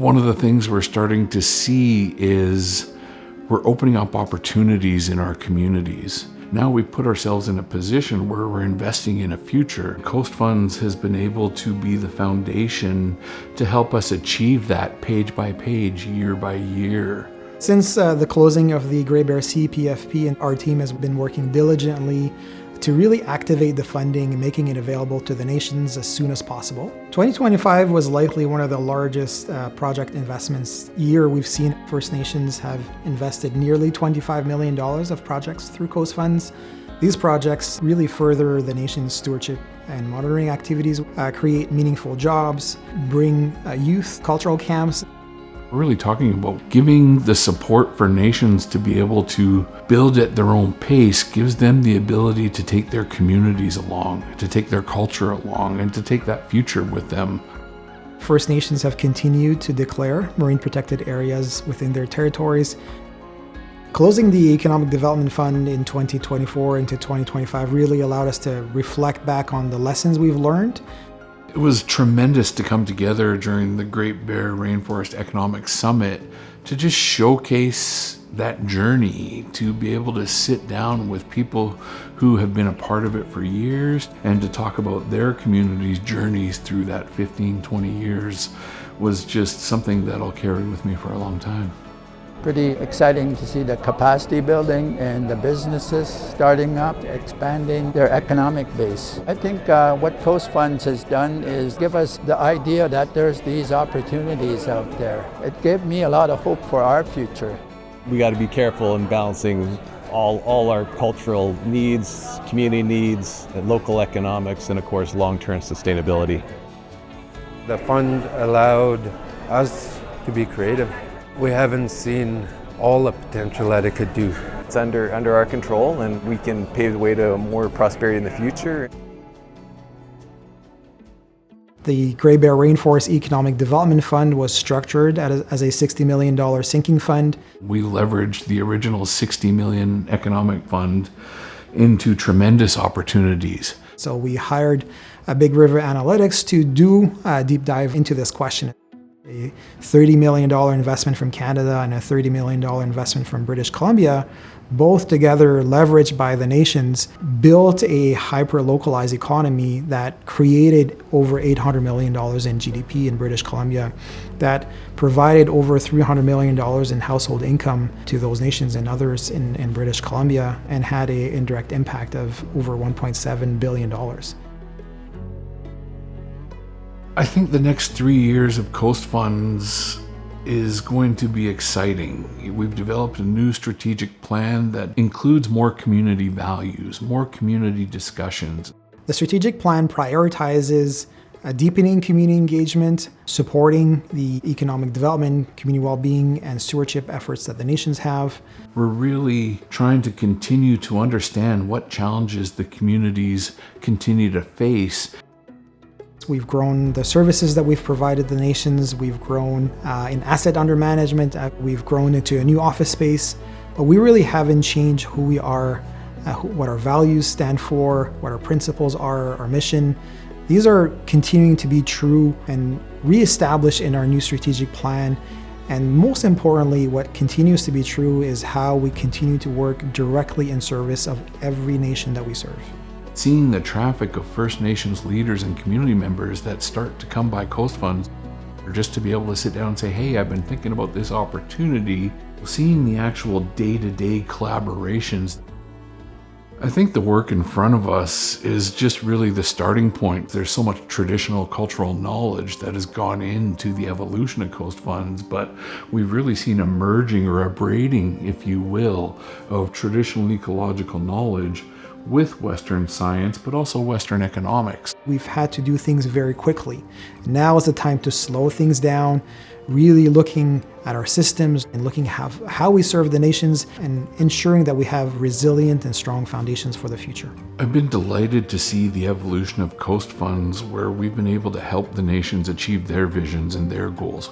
One of the things we're starting to see is we're opening up opportunities in our communities. Now we've put ourselves in a position where we're investing in a future. Coast Funds has been able to be the foundation to help us achieve that page by page, year by year. Since the closing of the Great Bear Sea PFP, and our team has been working diligently to really activate the funding and making it available to the nations as soon as possible. 2025 was likely one of the largest project investments year we've seen. First Nations have invested nearly $25 million of projects through Coast Funds. These projects really further the nation's stewardship and monitoring activities, create meaningful jobs, bring youth cultural camps. We're really talking about giving the support for nations to be able to build at their own pace, gives them the ability to take their communities along, to take their culture along, and to take that future with them. First Nations have continued to declare marine protected areas within their territories. Closing the Economic Development Fund in 2024 into 2025 really allowed us to reflect back on the lessons we've learned. It was tremendous to come together during the Great Bear Rainforest Economic Summit to just showcase that journey, to be able to sit down with people who have been a part of it for years and to talk about their community's journeys through that 15, 20 years was just something that I'll carry with me for a long time. Pretty exciting to see the capacity building and the businesses starting up, expanding their economic base. I think what Coast Funds has done is give us the idea that there's these opportunities out there. It gave me a lot of hope for our future. We got to be careful in balancing all our cultural needs, community needs, and local economics, and of course long-term sustainability. The fund allowed us to be creative. We haven't seen all the potential that it could do. It's under our control, and we can pave the way to more prosperity in the future. The Great Bear Rainforest Economic Development Fund was structured as a $60 million sinking fund. We leveraged the original $60 million economic fund into tremendous opportunities. So we hired Big River Analytics to do a deep dive into this question. A $30 million investment from Canada and a $30 million investment from British Columbia, both together leveraged by the nations, built a hyper-localized economy that created over $800 million in GDP in British Columbia, that provided over $300 million in household income to those nations and others in British Columbia, and had an indirect impact of over $1.7 billion. I think the next 3 years of Coast Funds is going to be exciting. We've developed a new strategic plan that includes more community values, more community discussions. The strategic plan prioritizes deepening community engagement, supporting the economic development, community well-being, and stewardship efforts that the nations have. We're really trying to continue to understand what challenges the communities continue to face. We've grown the services that we've provided the nations. We've grown in asset under management. We've grown into a new office space. But we really haven't changed who we are, what our values stand for, what our principles are, our mission. These are continuing to be true and reestablished in our new strategic plan. And most importantly, what continues to be true is how we continue to work directly in service of every nation that we serve. Seeing the traffic of First Nations leaders and community members that start to come by Coast Funds, or just to be able to sit down and say, hey, I've been thinking about this opportunity, seeing the actual day-to-day collaborations. I think the work in front of us is just really the starting point. There's so much traditional cultural knowledge that has gone into the evolution of Coast Funds, but we've really seen a merging or a braiding, if you will, of traditional ecological knowledge with Western science, but also Western economics. We've had to do things very quickly. Now is the time to slow things down, really looking at our systems and looking how we serve the nations and ensuring that we have resilient and strong foundations for the future. I've been delighted to see the evolution of Coast Funds, where we've been able to help the nations achieve their visions and their goals.